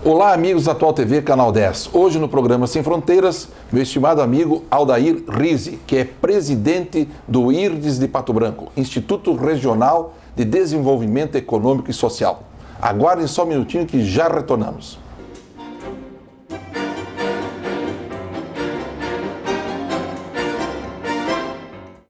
Olá, amigos da Atual TV, Canal 10. Hoje no programa Sem Fronteiras, meu estimado amigo Aldair Rize, que é presidente do IRDES de Pato Branco, Instituto Regional de Desenvolvimento Econômico e Social. Aguardem só um minutinho que já retornamos.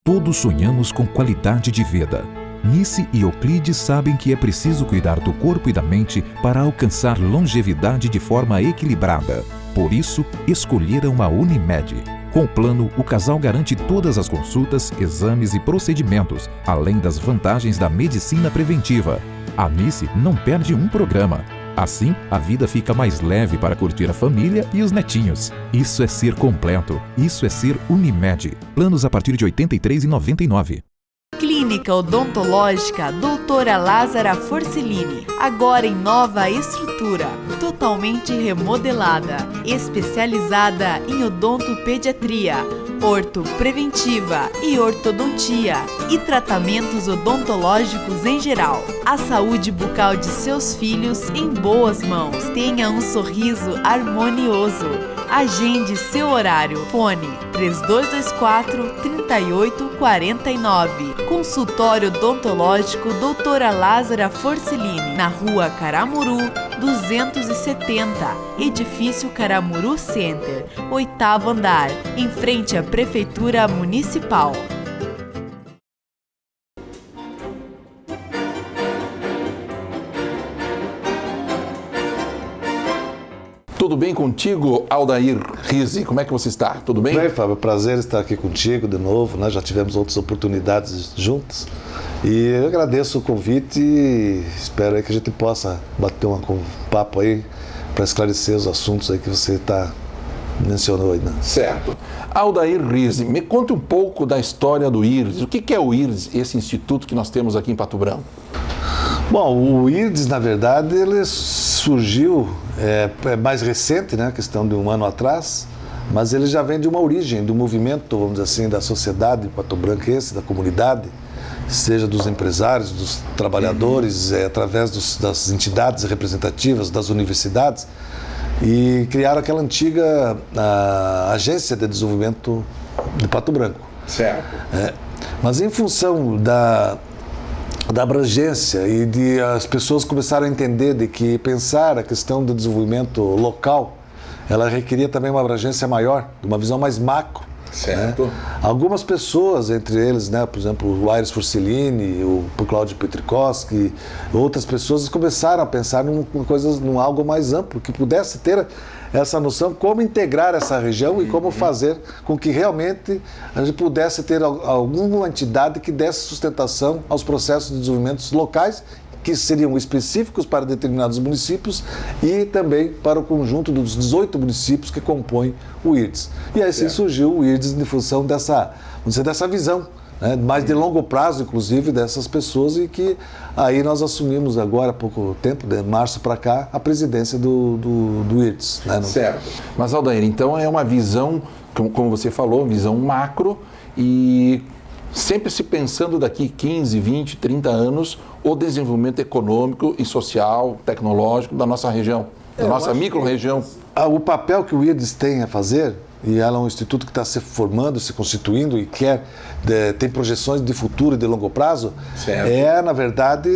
Todos sonhamos com qualidade de vida. Nice e Euclides sabem que é preciso cuidar do corpo e da mente para alcançar longevidade de forma equilibrada. Por isso, escolheram a Unimed. Com o plano, o casal garante todas as consultas, exames e procedimentos, além das vantagens da medicina preventiva. A Nice não perde um programa. Assim, a vida fica mais leve para curtir a família e os netinhos. Isso é ser completo. Isso é ser Unimed. Planos a partir de R$ 83,99. Clínica Odontológica Doutora Lázara Forcellini, agora em nova estrutura, totalmente remodelada, especializada em odontopediatria, ortopreventiva e ortodontia e tratamentos odontológicos em geral. A saúde bucal de seus filhos em boas mãos. Tenha um sorriso harmonioso. Agende seu horário. Fone 3224-3849. Consultório Odontológico Doutora Lázara Forcellini, na Rua Caramuru, 270, Edifício Caramuru Center, 8º andar, em frente à Prefeitura Municipal. Tudo bem contigo, Aldair Rize? Como é que você está? Tudo bem? Bem, Fábio, prazer estar aqui contigo de novo, né? Já tivemos outras oportunidades juntos e eu agradeço o convite e espero aí que a gente possa bater um papo aí para esclarecer os assuntos aí que você mencionou aí, né? Certo. Aldair Rize, me conte um pouco da história do IRDES. O que é o IRDES, esse instituto que nós temos aqui em Pato Branco? Bom, o IRDES, na verdade, ele surgiu, é mais recente, né, questão de um ano atrás, mas ele já vem de uma origem, do movimento, vamos dizer assim, da sociedade patobranquense, da comunidade, seja dos empresários, dos trabalhadores, através das entidades representativas, das universidades, e criaram aquela antiga Agência de Desenvolvimento de Pato Branco. Certo. Mas em função da abrangência e de as pessoas começaram a entender de que pensar a questão do desenvolvimento local, ela requeria também uma abrangência maior, uma visão mais macro. Certo. Né? Algumas pessoas, entre eles, né, por exemplo, o Aires Forcellini, o Cláudio Petrikowski, outras pessoas começaram a pensar num algo mais amplo, que pudesse ter essa noção, como integrar essa região e como fazer com que realmente a gente pudesse ter alguma entidade que desse sustentação aos processos de desenvolvimento locais, que seriam específicos para determinados municípios e também para o conjunto dos 18 municípios que compõem o IRDES. E assim surgiu o IRDES em função dessa visão, né, mais de longo prazo, inclusive, dessas pessoas, e que aí nós assumimos agora, há pouco tempo, de março para cá, a presidência do IRDES. Né? Certo. Mas, Aldair, então é uma visão, como você falou, visão macro e sempre se pensando daqui 15, 20, 30 anos o desenvolvimento econômico e social, tecnológico da nossa região, da nossa micro-região. O papel que o IRDES tem a fazer, e ela é um instituto que está se formando, se constituindo e tem projeções de futuro e de longo prazo, certo, na verdade,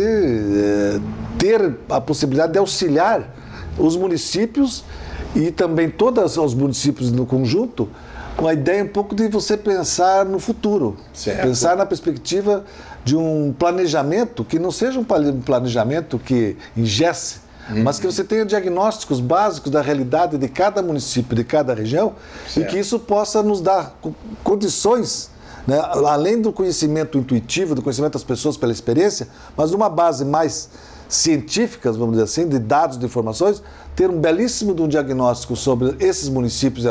ter a possibilidade de auxiliar os municípios e também todos os municípios no conjunto, com a ideia um pouco de você pensar no futuro, certo, pensar na perspectiva de um planejamento que não seja um planejamento que engesse, mas que você tenha diagnósticos básicos da realidade de cada município, de cada região, certo, e que isso possa nos dar condições, né, além do conhecimento intuitivo, do conhecimento das pessoas pela experiência, mas uma base mais científicas, vamos dizer assim, de dados, de informações, ter um belíssimo de um diagnóstico sobre esses municípios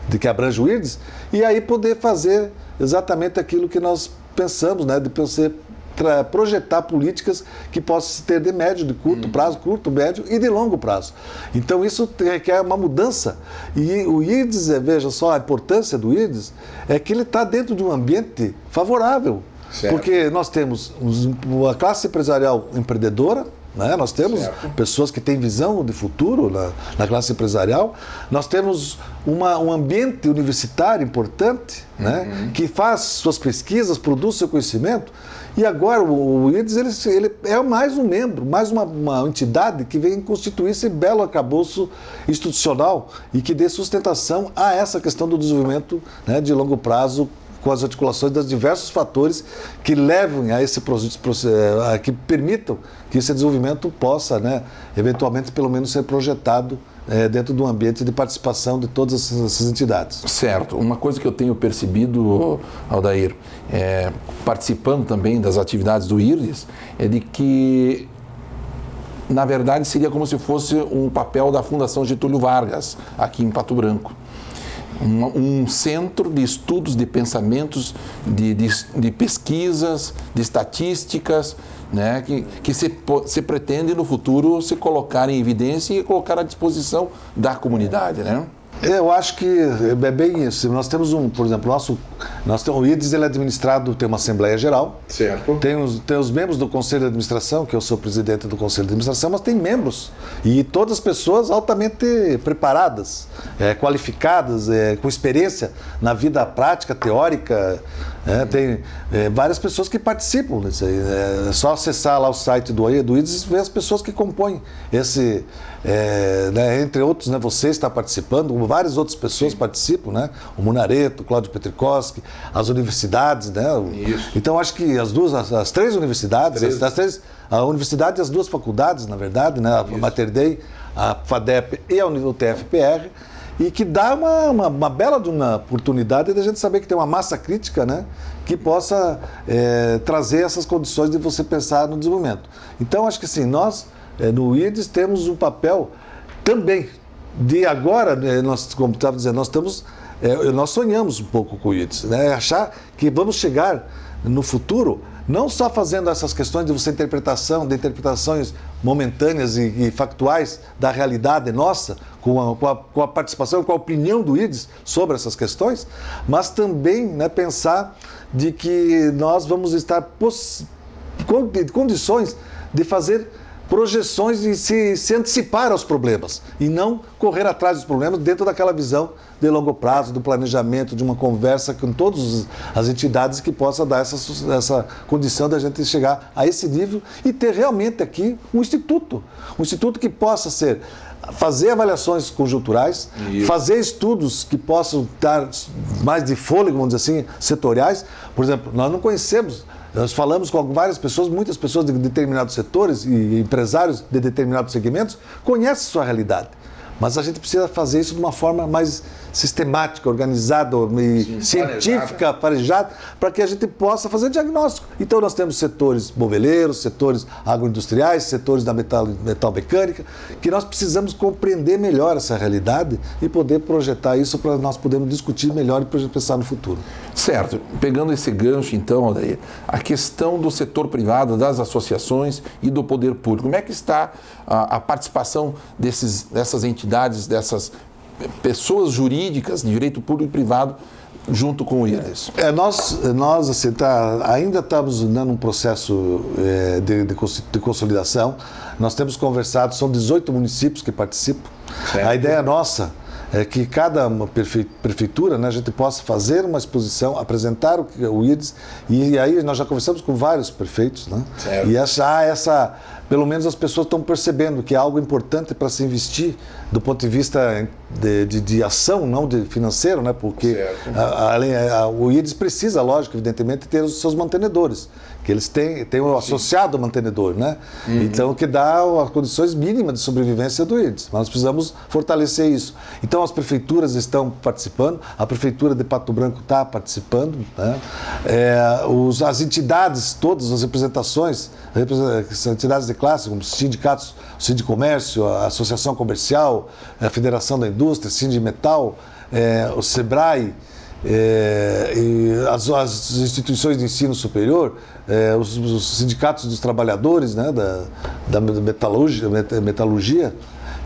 de que abrange o IRDS, e aí poder fazer exatamente aquilo que nós pensamos, né, de você projetar políticas que possam se ter de médio, de curto prazo, curto, médio e de longo prazo. Então isso requer uma mudança. E o IRDS, veja só, a importância do IRDS é que ele está dentro de um ambiente favorável. Certo. Porque nós temos a classe empresarial empreendedora, né? Nós temos pessoas que têm visão de futuro na classe empresarial, nós temos um ambiente universitário importante, né? Que faz suas pesquisas, produz seu conhecimento, e agora o IRDS ele é mais um membro, mais uma entidade que vem constituir esse belo arcabouço institucional e que dê sustentação a essa questão do desenvolvimento, né, de longo prazo, com as articulações dos diversos fatores que levem a esse processo, que permitam que esse desenvolvimento possa, né, eventualmente, pelo menos, ser projetado dentro de um ambiente de participação de todas essas entidades. Certo. Uma coisa que eu tenho percebido, Aldair, participando também das atividades do IRDS, é de que, na verdade, seria como se fosse um papel da Fundação Getúlio Vargas, aqui em Pato Branco. Um centro de estudos, de pensamentos, de pesquisas, de estatísticas, né, que se pretende no futuro se colocar em evidência e colocar à disposição da comunidade, né? Eu acho que é bem isso. Nós temos por exemplo, o IRDS ele é administrado, tem uma Assembleia Geral, certo. Tem os membros do Conselho de Administração, que eu sou presidente do Conselho de Administração, mas tem membros, e todas as pessoas altamente preparadas, qualificadas, com experiência na vida prática, teórica, tem várias pessoas que participam disso aí. É só acessar lá o site do IRDS e ver as pessoas que compõem esse... né, entre outros, né, você está participando, várias outras pessoas participam, né? O Munareto, o Cláudio Petrikoski, as universidades, né? Então acho que as três universidades, a universidade e as duas faculdades, na verdade, né? A Mater Dei, a FADEP e a UTF-PR, e que dá uma bela de uma oportunidade de a gente saber que tem uma massa crítica, né, que possa trazer essas condições de você pensar no desenvolvimento. Então acho que assim, nós no IRDS temos um papel também de agora, nós, como estava dizendo, nós sonhamos um pouco com o IRDS, né? Achar que vamos chegar no futuro não só fazendo essas questões de você interpretações momentâneas e factuais da realidade nossa, com a participação, com a opinião do IRDS sobre essas questões, mas também, né, pensar de que nós vamos estar em condições de fazer projeções e se antecipar aos problemas e não correr atrás dos problemas dentro daquela visão de longo prazo, do planejamento, de uma conversa com todas as entidades que possa dar essa condição da gente chegar a esse nível e ter realmente aqui um instituto que possa fazer avaliações conjunturais, fazer estudos que possam dar mais de fôlego, vamos dizer assim, setoriais. Por exemplo, nós não conhecemos... Nós falamos com várias pessoas, muitas pessoas de determinados setores e empresários de determinados segmentos conhecem sua realidade. Mas a gente precisa fazer isso de uma forma mais sistemática, organizada, científica, farejada, para que a gente possa fazer diagnóstico. Então nós temos setores moveleiros, setores agroindustriais, setores da metalmecânica, que nós precisamos compreender melhor essa realidade e poder projetar isso para nós podermos discutir melhor e pensar no futuro. Certo. Pegando esse gancho, então, Aldair, a questão do setor privado, das associações e do poder público. Como é que está a participação dessas entidades, dessas pessoas jurídicas de direito público e privado junto com o IRDS? Nós assim, ainda estamos num processo de consolidação. Nós temos conversado, são 18 municípios que participam. Certo. A ideia nossa é que cada prefeitura, né, a gente possa fazer uma exposição, apresentar o IRDS, e aí nós já conversamos com vários prefeitos, né, e achar pelo menos as pessoas estão percebendo que é algo importante para se investir do ponto de vista de ação, não de financeiro, né? Porque o IRDS precisa, lógico, evidentemente, ter os seus mantenedores, que eles têm o associado mantenedor, né? Então, que dá as condições mínimas de sobrevivência do IRDS. Mas nós precisamos fortalecer isso. Então, as prefeituras estão participando, a Prefeitura de Pato Branco está participando, né? As entidades, todas as representações, as entidades de classe, como os sindicatos, o Sindicomércio, a Associação Comercial, a Federação da Indústria, Sindimetal, o SEBRAE, e as instituições de ensino superior, os sindicatos dos trabalhadores, né, da metalurgia,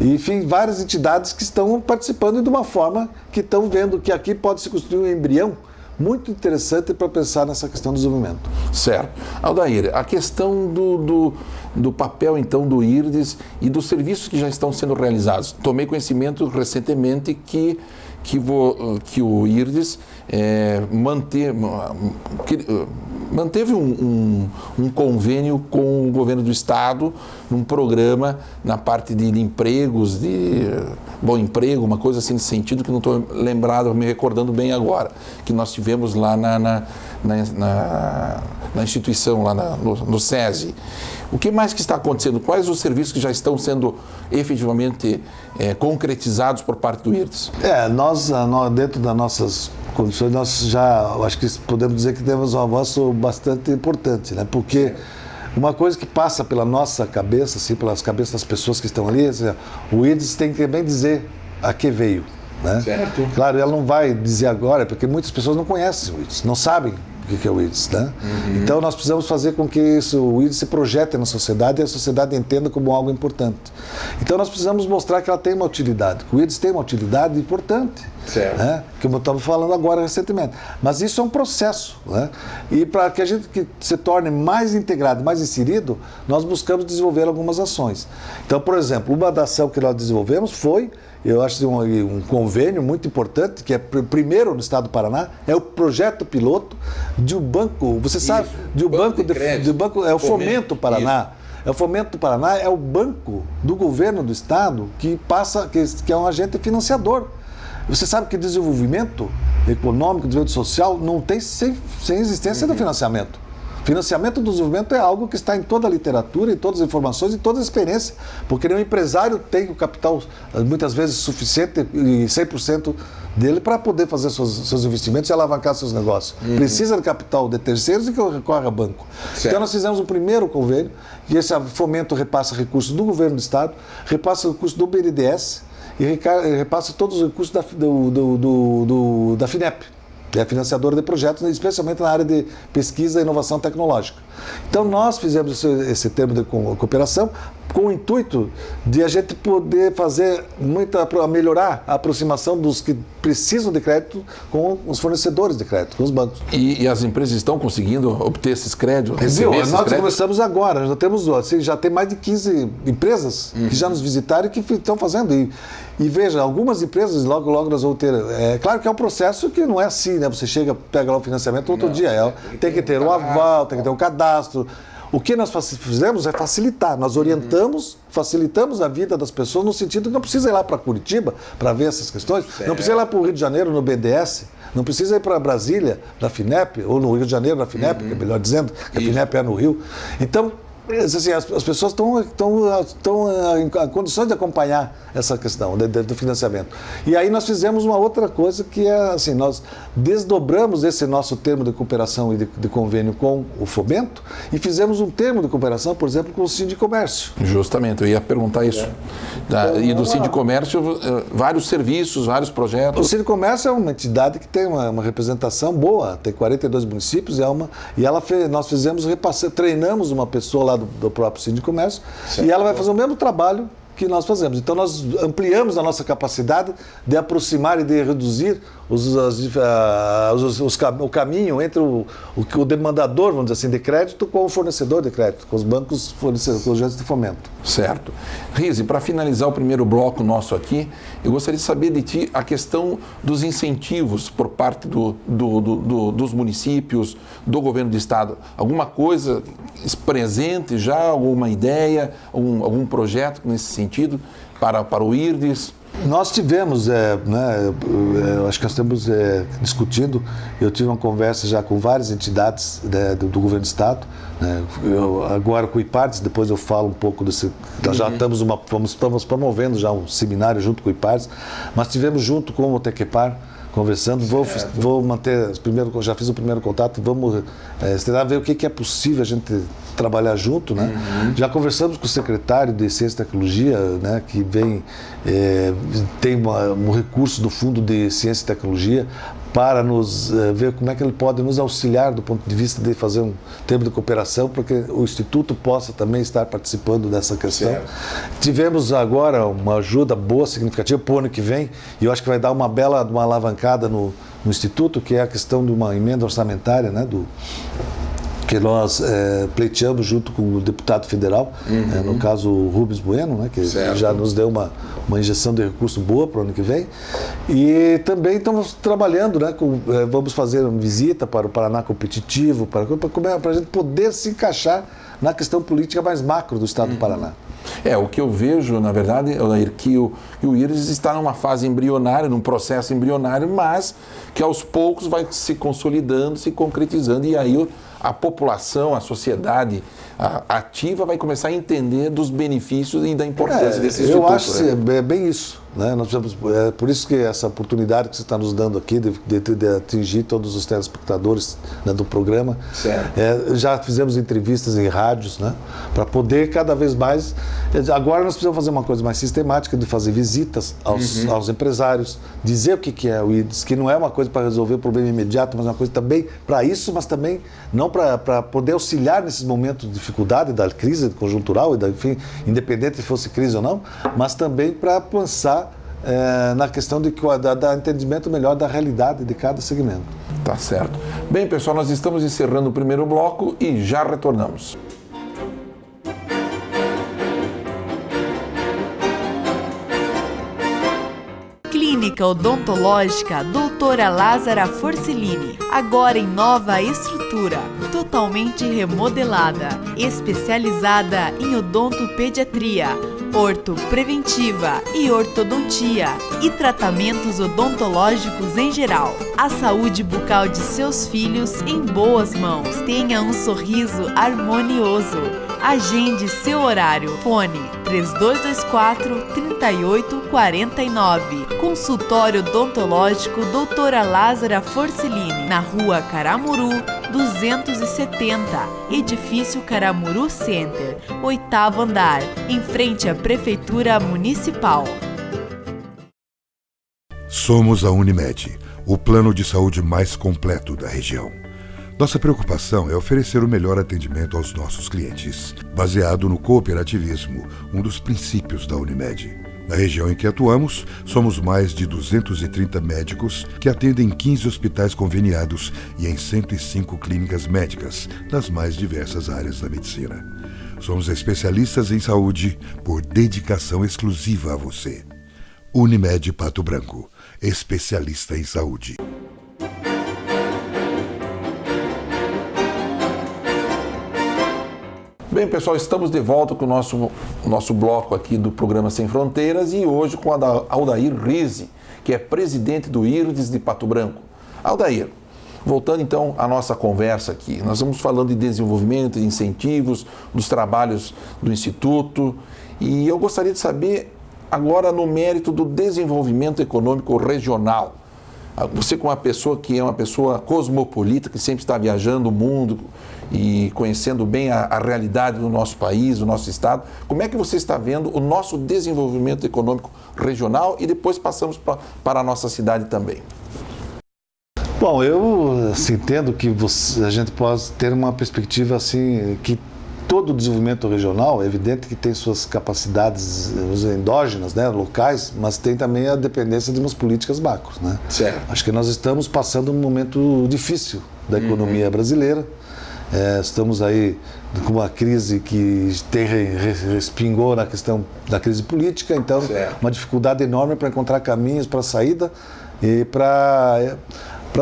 e, enfim, várias entidades que estão participando de uma forma que estão vendo que aqui pode se construir um embrião muito interessante para pensar nessa questão do desenvolvimento. Certo. Aldair, a questão do papel, então, do IRDS e dos serviços que já estão sendo realizados. Tomei conhecimento recentemente que o IRDS manteve um convênio com o governo do estado, num programa na parte de empregos, de bom emprego, uma coisa assim nesse sentido, que não estou me recordando bem agora, que nós tivemos lá na instituição, lá no SESI. O que mais que está acontecendo? Quais os serviços que já estão sendo efetivamente concretizados por parte do IRDS? Nós, dentro das nossas condições, nós já, acho que podemos dizer que temos um avanço bastante importante, né? Porque uma coisa que passa pela nossa cabeça, assim, pelas cabeças das pessoas que estão ali, assim, o IRDS tem que também dizer a que veio, né? Certo. Claro, ela não vai dizer agora, porque muitas pessoas não conhecem o IRDS, não sabem o que é o IRDS, né? Então nós precisamos fazer com que o IRDS se projete na sociedade e a sociedade entenda como algo importante. Então nós precisamos mostrar que ela tem uma utilidade, que o IRDS tem uma utilidade importante, né? Como eu estava falando agora recentemente. Mas isso é um processo, né? E para que a gente se torne mais integrado, mais inserido, nós buscamos desenvolver algumas ações. Então, por exemplo, uma da ação que nós desenvolvemos foi, eu acho um convênio muito importante, que é primeiro no estado do Paraná, é o projeto piloto de um banco, você sabe, de um banco de crédito, é o Fomento Paraná. Isso. O Fomento Paraná é o banco do governo do estado que é um agente financiador. Você sabe que desenvolvimento econômico, desenvolvimento social não tem sem existência do financiamento. Financiamento do desenvolvimento é algo que está em toda a literatura, em todas as informações, em toda a experiência, porque nenhum empresário tem o capital, muitas vezes, suficiente e 100% dele para poder fazer seus investimentos e alavancar seus negócios. Precisa de capital de terceiros e que recorre a banco. Certo. Então nós fizemos um primeiro convênio, e esse fomento repassa recursos do governo do estado, repassa recursos do BNDES e repassa todos os recursos da FINEP. É a financiadora de projetos, especialmente na área de pesquisa e inovação tecnológica. Então, nós fizemos esse termo de cooperação com o intuito de a gente poder melhorar a aproximação dos que precisam de crédito com os fornecedores de crédito, com os bancos. E as empresas estão conseguindo obter esses créditos? Nós começamos agora, já tem mais de 15 empresas que já nos visitaram e que estão fazendo. E veja, algumas empresas, logo nós vamos ter... claro que é um processo que não é assim, né? Você pega lá o financiamento outro dia. Tem que ter o aval, tem que ter o cadastro. O que nós fizemos é facilitar. Nós orientamos, facilitamos a vida das pessoas no sentido que não precisa ir lá para Curitiba para ver essas questões, não precisa ir lá para o Rio de Janeiro, no BNDES, não precisa ir para Brasília, na FINEP, ou no Rio de Janeiro, na FINEP, que é melhor dizendo, que a FINEP é no Rio. Então, assim, as pessoas estão em condições de acompanhar essa questão do financiamento. E aí nós fizemos uma outra coisa que é assim, nós desdobramos esse nosso termo de cooperação e de convênio com o Fomento e fizemos um termo de cooperação, por exemplo, com o Sindicomércio. Justamente, eu ia perguntar isso. E do Sindicomércio, vários serviços, vários projetos. O Sindicomércio é uma entidade que tem uma representação boa, tem 42 municípios, nós fizemos, treinamos uma pessoa lá do próprio Sindicomércio, e ela vai fazer o mesmo trabalho que nós fazemos. Então, nós ampliamos a nossa capacidade de aproximar e de reduzir o caminho entre o demandador, vamos dizer assim, de crédito com o fornecedor de crédito, com os bancos fornecedores, com os agentes de fomento. Certo. Rize, para finalizar o primeiro bloco nosso aqui, eu gostaria de saber de ti a questão dos incentivos por parte dos municípios, do governo do estado. Alguma coisa presente já, alguma ideia, algum projeto nesse sentido para o IRDS? Nós tivemos, acho que nós estamos discutindo, eu tive uma conversa já com várias entidades do governo do estado, agora com o IPARDES, depois eu falo um pouco desse, nós já estamos promovendo já um seminário junto com o IPARDES, mas tivemos junto com o Tequepar, conversando, vou manter, já fiz o primeiro contato, vamos tentar ver o que é possível a gente trabalhar junto, né? Já conversamos com o secretário de Ciência e Tecnologia, né, que tem um recurso do Fundo de Ciência e Tecnologia para nos ver como é que ele pode nos auxiliar do ponto de vista de fazer um termo de cooperação para que o Instituto possa também estar participando dessa questão. Certo. Tivemos agora uma ajuda boa, significativa para o ano que vem, e eu acho que vai dar uma alavancada no Instituto, que é a questão de uma emenda orçamentária, né, que nós pleiteamos junto com o deputado federal, no caso o Rubens Bueno, né, que já nos deu uma injeção de recurso boa para o ano que vem. E também estamos trabalhando, né, vamos fazer uma visita para o Paraná Competitivo, para a gente poder se encaixar na questão política mais macro do estado do Paraná. O que eu vejo, na verdade, é que o IRDS está numa fase embrionária, num processo embrionário, mas que aos poucos vai se consolidando, se concretizando, e aí a população, a sociedade ativa vai começar a entender dos benefícios e da importância desse instituto. Eu acho que é bem isso. Né? Por isso que essa oportunidade que você está nos dando aqui de atingir todos os telespectadores, né, do programa. Já fizemos entrevistas em rádios, né, para poder cada vez mais. Agora nós precisamos fazer uma coisa mais sistemática, de fazer visitas aos empresários, dizer o que é o IRDS, que não é uma coisa para resolver o problema imediato, mas uma coisa também para isso, mas também não para poder auxiliar nesses momentos de dificuldade, da crise conjuntural, enfim, independente se fosse crise ou não, mas também para pensar na questão de entendimento melhor da realidade de cada segmento. Tá certo. Bem, pessoal, nós estamos encerrando o primeiro bloco e já retornamos. Clínica Odontológica Doutora Lázara Forcellini, agora em nova estrutura, totalmente remodelada, especializada em odontopediatria, ortopreventiva e ortodontia e tratamentos odontológicos em geral. A saúde bucal de seus filhos em boas mãos. Tenha um sorriso harmonioso. Agende seu horário. Fone 3224-3849. Consultório Odontológico Doutora Lázara Forcellini, na Rua Caramuru, 270, Edifício Caramuru Center, 8º andar, em frente à Prefeitura Municipal. Somos a Unimed, o plano de saúde mais completo da região. Nossa preocupação é oferecer o melhor atendimento aos nossos clientes, baseado no cooperativismo, um dos princípios da Unimed. Na região em que atuamos, somos mais de 230 médicos que atendem 15 hospitais conveniados e em 105 clínicas médicas, nas mais diversas áreas da medicina. Somos especialistas em saúde por dedicação exclusiva a você. Unimed Pato Branco, especialista em saúde. Bem, pessoal, estamos de volta com o nosso bloco aqui do programa Sem Fronteiras e hoje com a Aldair Rize, que é presidente do IRDS de Pato Branco. Aldair, voltando então à nossa conversa aqui, nós vamos falando de desenvolvimento, de incentivos, dos trabalhos do Instituto, e eu gostaria de saber agora no mérito do desenvolvimento econômico regional. Você, como uma pessoa que é uma pessoa cosmopolita, que sempre está viajando o mundo e conhecendo bem a realidade do nosso país, do nosso estado, como é que você está vendo o nosso desenvolvimento econômico regional e depois passamos para a nossa cidade também? Bom, eu entendo que a gente pode ter uma perspectiva assim, que todo o desenvolvimento regional, é evidente que tem suas capacidades endógenas, né, locais, mas tem também a dependência de umas políticas macros, né? Certo. Acho que nós estamos passando um momento difícil da economia brasileira. Estamos aí com uma crise que respingou na questão da crise política, então uma dificuldade enorme para encontrar caminhos para a saída e para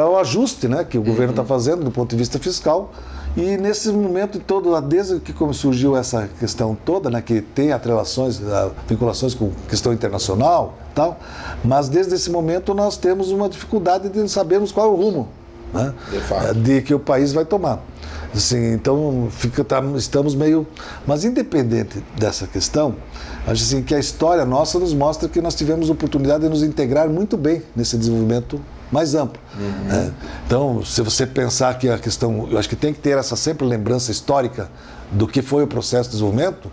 o ajuste, né, que o governo está fazendo do ponto de vista fiscal. E nesse momento todo, desde que surgiu essa questão toda, né, que tem vinculações com questão internacional, tal, mas desde esse momento nós temos uma dificuldade de sabermos qual é o rumo, né, de que o país vai tomar. Assim, então estamos meio... Mas independente dessa questão, acho assim, que a história nossa nos mostra que nós tivemos oportunidade de nos integrar muito bem nesse desenvolvimento mais amplo. Né? Então, se você pensar que a questão... Eu acho que tem que ter essa sempre lembrança histórica do que foi o processo de desenvolvimento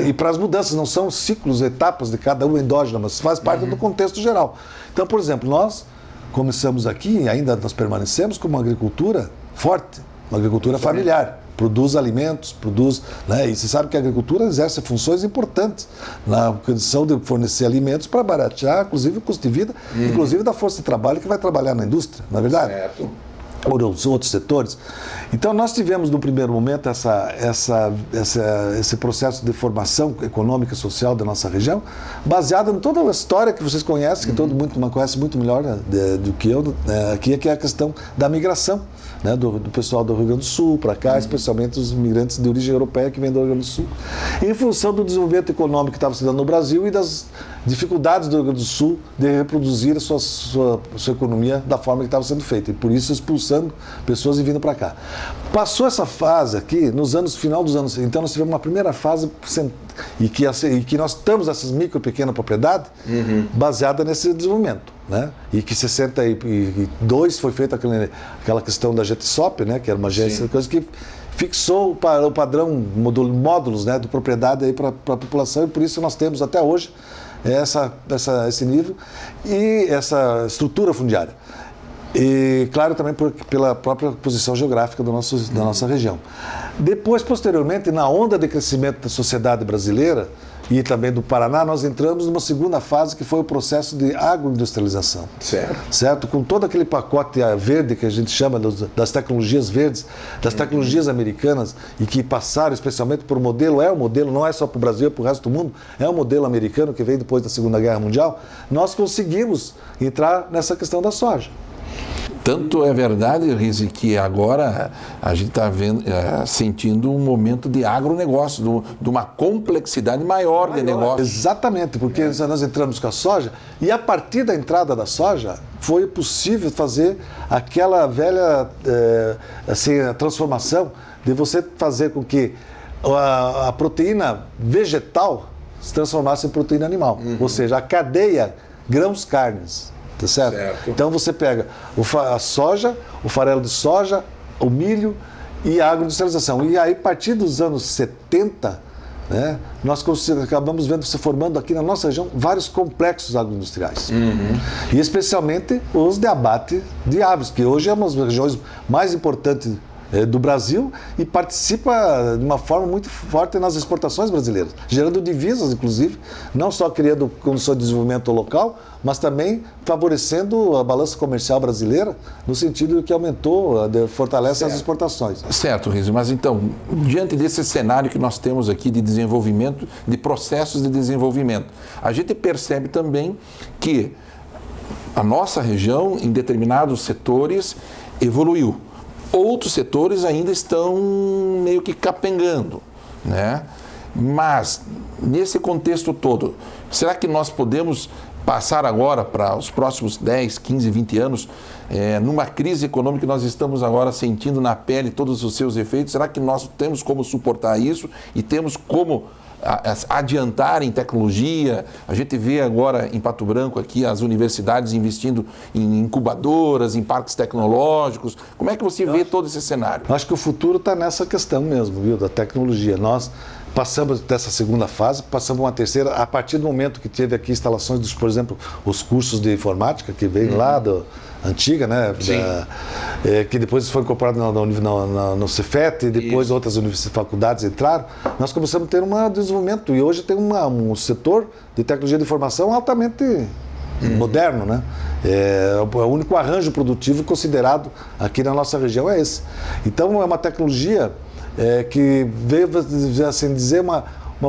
e para as mudanças. Não são ciclos, etapas de cada um endógena, mas faz parte do contexto geral. Então, por exemplo, nós começamos aqui e ainda nós permanecemos com uma agricultura forte, uma agricultura familiar. Produz alimentos, né? E você sabe que a agricultura exerce funções importantes na condição de fornecer alimentos para baratear, inclusive o custo de vida, inclusive da força de trabalho que vai trabalhar na indústria, não é verdade? Certo. Ou nos outros setores. Então nós tivemos no primeiro momento esse processo de formação econômica e social da nossa região, baseado em toda a história que vocês conhecem, que todo mundo conhece muito melhor do que eu, aqui, que é a questão da migração, né, do pessoal do Rio Grande do Sul para cá, especialmente os imigrantes de origem europeia que vêm do Rio Grande do Sul, em função do desenvolvimento econômico que estava se dando no Brasil e das dificuldades do Rio Grande do Sul de reproduzir a sua economia da forma que estava sendo feita, e por isso expulsando pessoas e vindo para cá. Passou essa fase aqui, final dos anos, então nós tivemos uma primeira fase e que nós estamos essas micro e pequena propriedade baseada nesse desenvolvimento, né? E que em 62 foi feita aquela questão da GETSOP, né? Que era uma agência, coisa que fixou o padrão, módulos, né, de propriedade para a população, e por isso nós temos até hoje esse nível e essa estrutura fundiária. E, claro, também pela própria posição geográfica da nossa região. Depois, posteriormente, na onda de crescimento da sociedade brasileira e também do Paraná, nós entramos numa segunda fase que foi o processo de agroindustrialização. Certo? Com todo aquele pacote verde que a gente chama das tecnologias verdes, das tecnologias americanas, e que passaram especialmente por um modelo, não é só para o Brasil, é para o resto do mundo, é um modelo americano que veio depois da Segunda Guerra Mundial, nós conseguimos entrar nessa questão da soja. Tanto é verdade, Rizzi, que agora a gente está sentindo um momento de agronegócio, de uma complexidade maior de negócio. Exatamente, porque nós entramos com a soja e a partir da entrada da soja foi possível fazer aquela velha a transformação de você fazer com que a proteína vegetal se transformasse em proteína animal, ou seja, a cadeia grãos-carnes. Tá certo? Então você pega a soja, o farelo de soja, o milho e a agroindustrialização. E aí, a partir dos anos 70, né, nós acabamos se formando aqui na nossa região vários complexos agroindustriais. E especialmente os de abate de aves, que hoje é uma das regiões mais importantes do Brasil e participa de uma forma muito forte nas exportações brasileiras, gerando divisas, inclusive, não só criando condições de desenvolvimento local, mas também favorecendo a balança comercial brasileira, no sentido que fortalece as exportações. Certo, Rizzi, mas então, diante desse cenário que nós temos aqui de desenvolvimento, de processos de desenvolvimento, a gente percebe também que a nossa região, em determinados setores, evoluiu. Outros setores ainda estão meio que capengando, né? Mas, nesse contexto todo, será que nós podemos passar agora para os próximos 10, 15, 20 anos, numa crise econômica que nós estamos agora sentindo na pele todos os seus efeitos? Será que nós temos como suportar isso e temos como adiantar em tecnologia? A gente vê agora em Pato Branco aqui as universidades investindo em incubadoras, em parques tecnológicos. Como é que você vê todo esse cenário? Acho que o futuro está nessa questão mesmo, viu, da tecnologia. Nós passamos dessa segunda fase, passamos uma terceira, a partir do momento que teve aqui instalações dos, por exemplo, os cursos de informática, que vem lá do antiga, né? Que depois foi incorporado no Cefet, e depois outras faculdades entraram. Nós começamos a ter um desenvolvimento, e hoje tem um setor de tecnologia de informação altamente moderno, né? O único arranjo produtivo considerado aqui na nossa região é esse. Então é uma tecnologia que veio, assim dizer, uma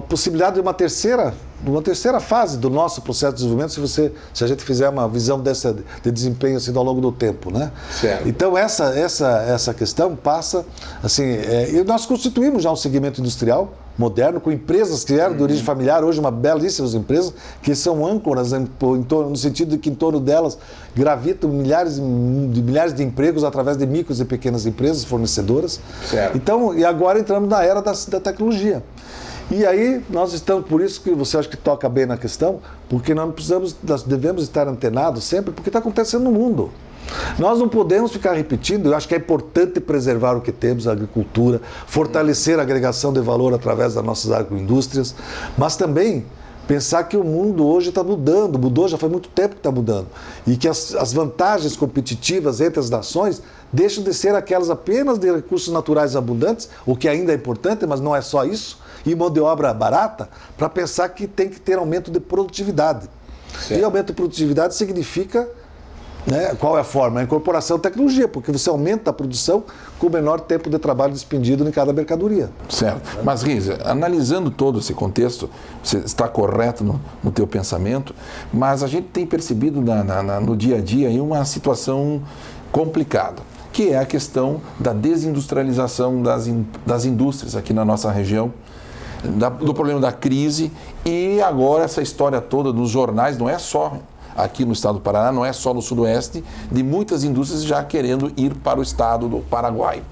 possibilidade de uma terceira fase do nosso processo de desenvolvimento, se a gente fizer uma visão de desempenho assim, ao longo do tempo, né? Certo. Então essa questão passa assim, e nós constituímos já um segmento industrial moderno, com empresas que eram de origem familiar, hoje uma belíssimas empresas, que são âncoras no sentido de que em torno delas gravitam milhares de empregos através de micros e pequenas empresas fornecedoras. Certo. Então, e agora entramos na era da tecnologia. E aí nós estamos, por isso que você acha que toca bem na questão, porque nós devemos estar antenados sempre, porque está acontecendo no mundo. Nós não podemos ficar repetindo, eu acho que é importante preservar o que temos, a agricultura, fortalecer a agregação de valor através das nossas agroindústrias, mas também pensar que o mundo hoje está mudando, mudou, já faz muito tempo que está mudando, e que as vantagens competitivas entre as nações deixam de ser aquelas apenas de recursos naturais abundantes, o que ainda é importante, mas não é só isso, e mão de obra barata, para pensar que tem que ter aumento de produtividade. Certo. E aumento de produtividade significa, né, qual é a forma? A incorporação de tecnologia, porque você aumenta a produção com o menor tempo de trabalho despendido em cada mercadoria. Certo. Mas, Rize, analisando todo esse contexto, você está correto no teu pensamento, mas a gente tem percebido no dia a dia aí uma situação complicada, que é a questão da desindustrialização das indústrias aqui na nossa região, do problema da crise, e agora essa história toda nos jornais, não é só aqui no estado do Paraná, não é só no sudoeste, de muitas indústrias já querendo ir para o estado do Paraguai.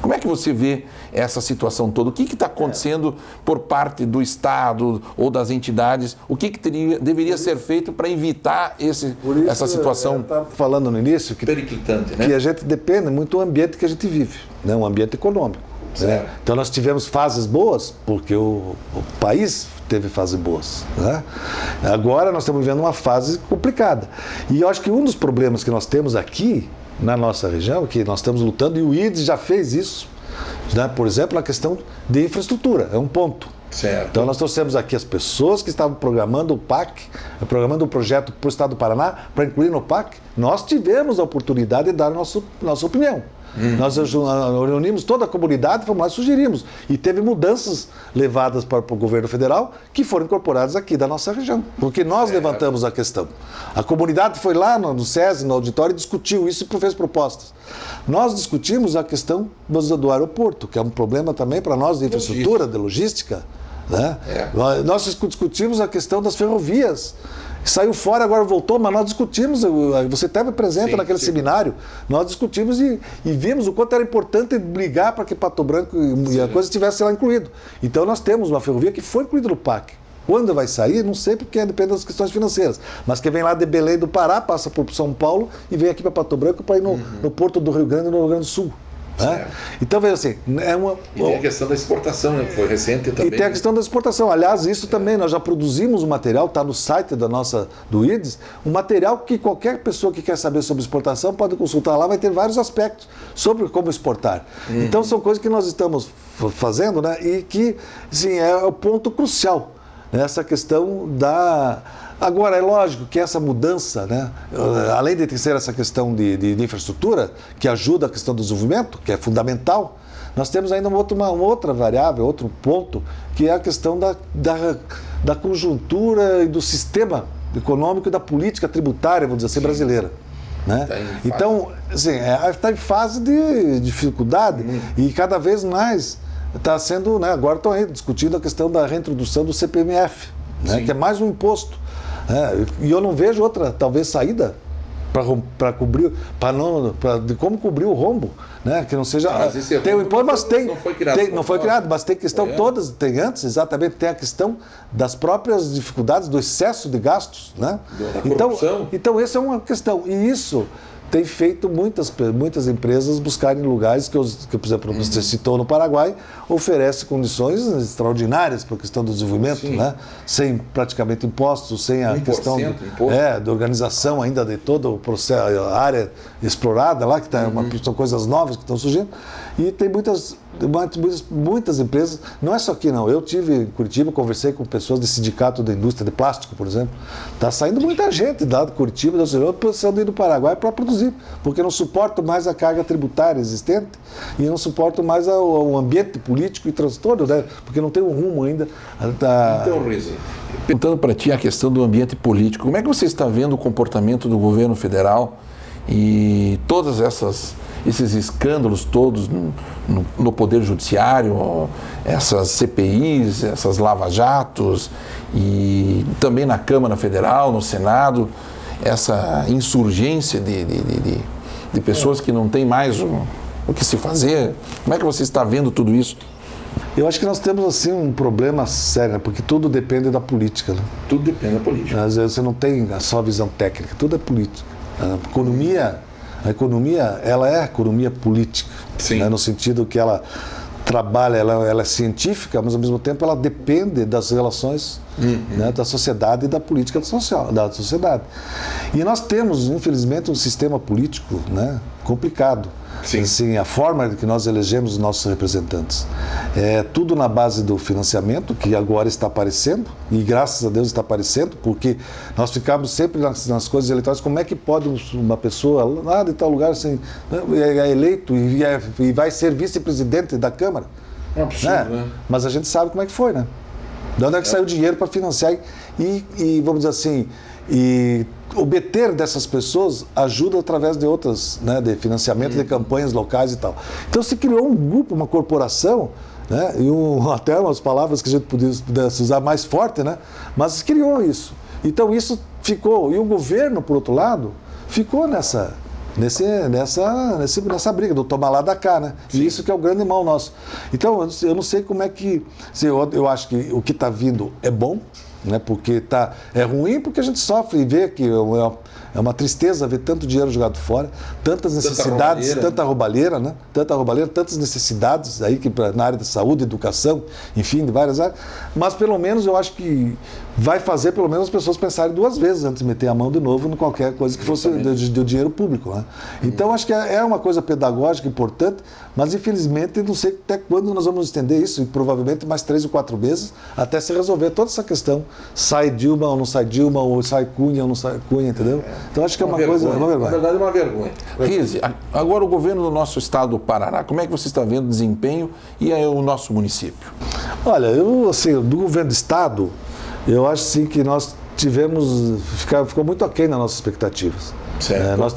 Como é que você vê essa situação toda? O que está acontecendo por parte do estado ou das entidades? O que deveria ser feito para evitar essa situação? Eu estava falando no início periclitante, né? Que a gente depende muito do ambiente que a gente vive, né? Um ambiente econômico. Né? Então nós tivemos fases boas, porque o país teve fases boas, né? Agora nós estamos vivendo uma fase complicada. E eu acho que um dos problemas que nós temos aqui na nossa região, que nós estamos lutando, e o IDES já fez isso, né? Por exemplo, a questão de infraestrutura, é um ponto. Certo. Então nós trouxemos aqui as pessoas que estavam programando o PAC, programando um projeto para o estado do Paraná, para incluir no PAC. Nós tivemos a oportunidade de dar a nossa opinião. Nós reunimos toda a comunidade, fomos lá e sugerimos. E teve mudanças levadas para o governo federal que foram incorporadas aqui da nossa região. Porque nós levantamos a questão. A comunidade foi lá no SESI, no auditório, e discutiu isso e fez propostas. Nós discutimos a questão do aeroporto, que é um problema também para nós de infraestrutura, de logística. Né? Nós discutimos a questão das ferrovias. Saiu fora, agora voltou, mas nós discutimos, você esteve presente naquele seminário, nós discutimos e vimos o quanto era importante brigar para que Pato Branco e a coisa estivesse lá incluído. Então nós temos uma ferrovia que foi incluída no PAC. Quando vai sair, não sei, porque depende das questões financeiras, mas que vem lá de Belém do Pará, passa por São Paulo e vem aqui para Pato Branco para ir no Porto do Rio Grande, no Rio Grande do Sul. Né? Então, veja assim, E tem a questão da exportação, né, que foi recente também. E tem a questão da exportação. Aliás, isso também, nós já produzimos um material, está no site do IDES, um material que qualquer pessoa que quer saber sobre exportação pode consultar lá, vai ter vários aspectos sobre como exportar. Então, são coisas que nós estamos fazendo, né, e que, sim, é o ponto crucial, né, essa questão da... Agora, é lógico que essa mudança, né, além de ser essa questão de infraestrutura, que ajuda a questão do desenvolvimento, que é fundamental, nós temos ainda uma outra variável, outro ponto, que é a questão da conjuntura e do sistema econômico e da política tributária, vamos dizer assim, brasileira. Né? Então, assim, está em fase de dificuldade e cada vez mais está sendo, né, agora estão aí discutindo a questão da reintrodução do CPMF, né, que é mais um imposto. E eu não vejo outra, talvez, saída para cobrir, de como cobrir o rombo, né? Que não seja. Tem o imposto, mas tem. Não foi criado, mas tem questão todas, tem antes, exatamente, tem a questão das próprias dificuldades, do excesso de gastos, né? Da corrupção. Então, essa é uma questão. E isso tem feito muitas empresas buscarem lugares que, por exemplo, você citou no Paraguai, oferece condições extraordinárias para a questão do desenvolvimento, né? Sem praticamente impostos, sem a questão da organização ainda de todo o processo, a área explorada lá, que são coisas novas que estão surgindo. E tem muitas empresas, não é só aqui não, eu tive em Curitiba, conversei com pessoas do sindicato da indústria de plástico, por exemplo, está saindo muita gente da Curitiba, da posição de ir do Paraguai para produzir, porque não suportam mais a carga tributária existente e não suportam mais o ambiente político e transtorno, né? Porque não tem um rumo ainda. Então, Rizzi, perguntando para ti a questão do ambiente político, como é que você está vendo o comportamento do governo federal e todas esses escândalos todos no Poder Judiciário, essas CPIs, essas lava-jatos e também na Câmara Federal, no Senado, essa insurgência de pessoas que não têm mais o que se fazer? Como é que você está vendo tudo isso? Eu acho que nós temos assim um problema sério, porque tudo depende da política. Né? Tudo depende da política. Às vezes você não tem só a visão técnica, tudo é política. A economia, ela é economia política, né? No sentido que ela trabalha, ela é científica, mas ao mesmo tempo ela depende das relações né, da sociedade e da política da sociedade. E nós temos, infelizmente, um sistema político, né, complicado. Assim, a forma que nós elegemos os nossos representantes. É tudo na base do financiamento, que agora está aparecendo, e graças a Deus está aparecendo, porque nós ficamos sempre nas coisas eleitorais, como é que pode uma pessoa lá de tal lugar assim, é eleito e vai ser vice-presidente da Câmara? É absurdo, né? Mas a gente sabe como é que foi, né? De onde é que saiu o dinheiro para financiar e, vamos dizer assim, e obter dessas pessoas ajuda através de outras, né, de financiamento de campanhas locais e tal. Então se criou um grupo, uma corporação, né, e até umas palavras que a gente pudesse usar mais forte, né, mas criou isso. Então isso ficou, e o governo, por outro lado, ficou nessa briga do tomar lá da cá, né? E isso que é o grande mal nosso. Então eu não sei como é que, eu acho que o que está vindo é bom, né? Porque é ruim porque a gente sofre e vê que é uma tristeza ver tanto dinheiro jogado fora, tantas necessidades, tanta roubalheira, né? Tantas necessidades aí na área da saúde, educação, enfim, de várias áreas. Mas pelo menos eu acho que vai fazer pelo menos as pessoas pensarem duas vezes antes de meter a mão de novo em qualquer coisa que fosse de dinheiro público, né? Então acho que é uma coisa pedagógica importante, mas infelizmente não sei até quando nós vamos estender isso, e provavelmente mais 3 ou 4 meses até se resolver toda essa questão, sai Dilma ou não sai Dilma, ou sai Cunha ou não sai Cunha, entendeu? Então acho que é uma coisa, uma vergonha. Na verdade é uma vergonha. Rizzi, agora o governo do nosso estado do Paraná, como é que você está vendo o desempenho e aí o nosso município? Olha, do governo do estado, eu acho sim que nós ficou muito aquém nas nossas expectativas. Nós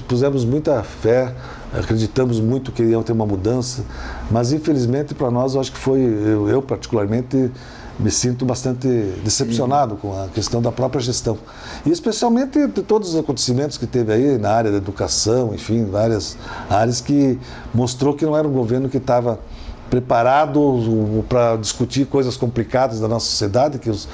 pusemos muita fé, acreditamos muito que ia ter uma mudança, mas infelizmente para nós, eu acho que eu particularmente me sinto bastante decepcionado com a questão da própria gestão. E especialmente de todos os acontecimentos que teve aí na área da educação, enfim, várias áreas que mostrou que não era um governo que estava preparado para discutir coisas complicadas da nossa sociedade, que os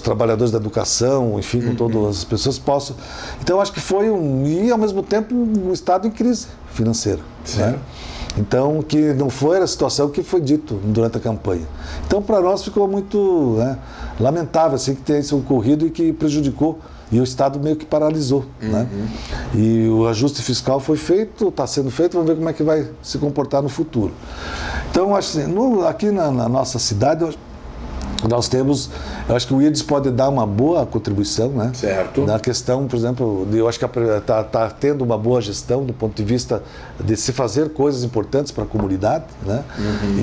trabalhadores da educação, enfim, com todas as pessoas possam. Então, acho que foi e ao mesmo tempo um estado em crise financeira. Né? Então, que não foi a situação que foi dito durante a campanha. Então, para nós ficou muito lamentável assim, que tenha isso ocorrido e que prejudicou. E o Estado meio que paralisou. Né? E o ajuste fiscal foi feito, está sendo feito, vamos ver como é que vai se comportar no futuro. Então, acho assim, aqui na nossa cidade, nós temos, eu acho que o IRDS pode dar uma boa contribuição, né? Certo. Na questão, por exemplo, eu acho que está tendo uma boa gestão do ponto de vista de se fazer coisas importantes para a comunidade, né?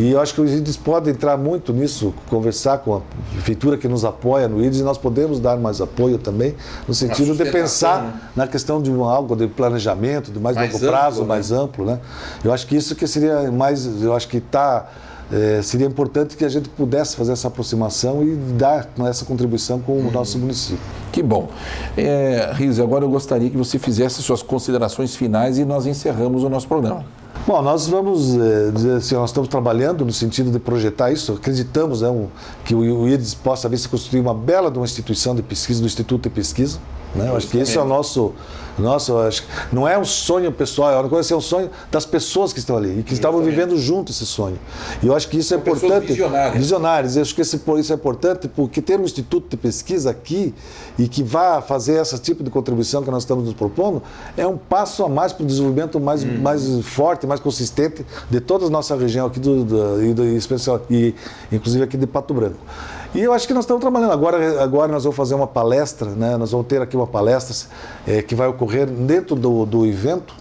E eu acho que o IRDS pode entrar muito nisso, conversar com a prefeitura que nos apoia no IRDS, e nós podemos dar mais apoio também, no sentido de pensar na questão de algo de planejamento, de mais longo prazo, amplo, mais amplo, né? Eu acho que isso que seria mais, eu acho que seria importante que a gente pudesse fazer essa aproximação e dar essa contribuição com o nosso município. Que bom. Rizzi, agora eu gostaria que você fizesse suas considerações finais e nós encerramos o nosso programa. Bom, nós vamos dizer assim, nós estamos trabalhando no sentido de projetar isso, acreditamos que o IRDS possa vir se construir uma bela de uma instituição de pesquisa, do Instituto de Pesquisa, né? Eu acho que esse é o nosso acho que não é um sonho pessoal, é uma coisa, é um sonho das pessoas que estão ali e que estavam vivendo junto esse sonho. E eu acho que isso é importante. Visionários. Eu acho que isso é importante porque ter um instituto de pesquisa aqui e que vá fazer esse tipo de contribuição que nós estamos nos propondo é um passo a mais para o desenvolvimento mais forte, mais consistente de toda a nossa região aqui especial e inclusive aqui de Pato Branco. E eu acho que nós estamos trabalhando. Agora nós vamos fazer uma palestra, né? Nós vamos ter aqui uma palestra que vai ocorrer dentro do evento,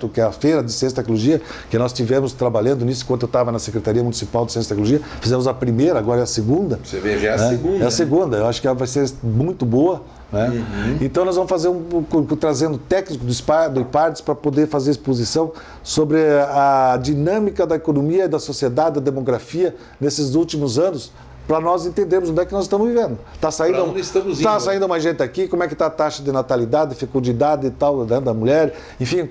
que é a Feira de Ciência e Tecnologia, que nós tivemos trabalhando nisso enquanto eu estava na Secretaria Municipal de Ciência e Tecnologia. Fizemos a primeira, agora é a segunda. Você vê, já é a segunda. É a segunda, eu acho que ela vai ser muito boa. Né? Então nós vamos fazer trazendo técnicos do IPARDES para poder fazer exposição sobre a dinâmica da economia e da sociedade, da demografia nesses últimos anos, para nós entendermos onde é que nós estamos vivendo. Está saindo mais gente aqui, como é que está a taxa de natalidade, fecundidade e tal, né, da mulher, enfim.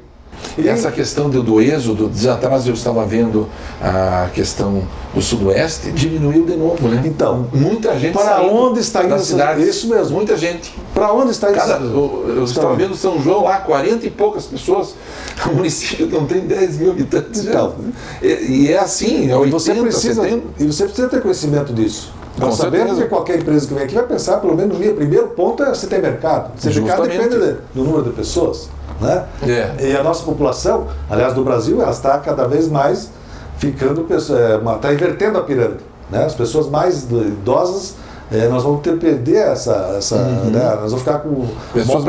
E essa questão do êxodo, dias atrás eu estava vendo a questão do Sudoeste, diminuiu de novo, né? Então, muita gente para onde está indo das cidades? Isso mesmo. Muita gente. Para onde está indo? Eu estava vendo São João lá, 40 e poucas pessoas. O município não tem 10 mil habitantes. Então, e é assim, é 80, e você precisa ter conhecimento disso. Nós sabemos que qualquer empresa que vem aqui vai pensar, pelo menos no primeiro ponto é se tem mercado. Se tem mercado depende do número de pessoas. Né? E a nossa população, aliás, do Brasil, ela está cada vez mais ficando, está invertendo a pirâmide. Né? As pessoas mais idosas, nós vamos ter que perder né? Nós vamos ficar com pessoas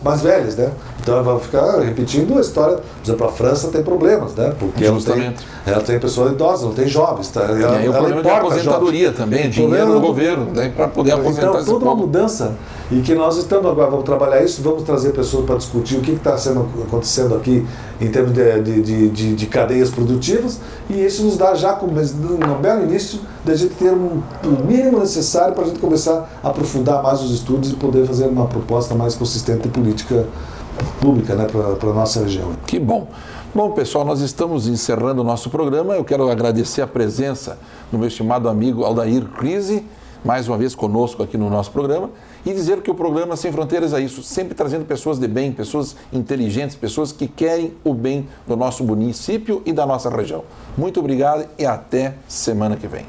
mais velhas, né? Então vamos ficar repetindo a história. Por exemplo, a França tem problemas, né? Porque ela tem pessoas idosas, não tem jovens. Tá? E aí o problema da aposentadoria também, dinheiro do governo, para poder aposentar esse povo. Então, toda uma mudança, e que nós estamos agora, vamos trabalhar isso, vamos trazer pessoas para discutir o que está acontecendo aqui em termos de cadeias produtivas, e isso nos dá já, no belo início, de a gente ter o mínimo necessário para a gente começar a aprofundar mais os estudos e poder fazer uma proposta mais consistente de política pública, né, para a nossa região. Que bom. Bom, pessoal, nós estamos encerrando o nosso programa. Eu quero agradecer a presença do meu estimado amigo Aldair Rize, mais uma vez conosco aqui no nosso programa, e dizer que o programa Sem Fronteiras é isso, sempre trazendo pessoas de bem, pessoas inteligentes, pessoas que querem o bem do nosso município e da nossa região. Muito obrigado e até semana que vem.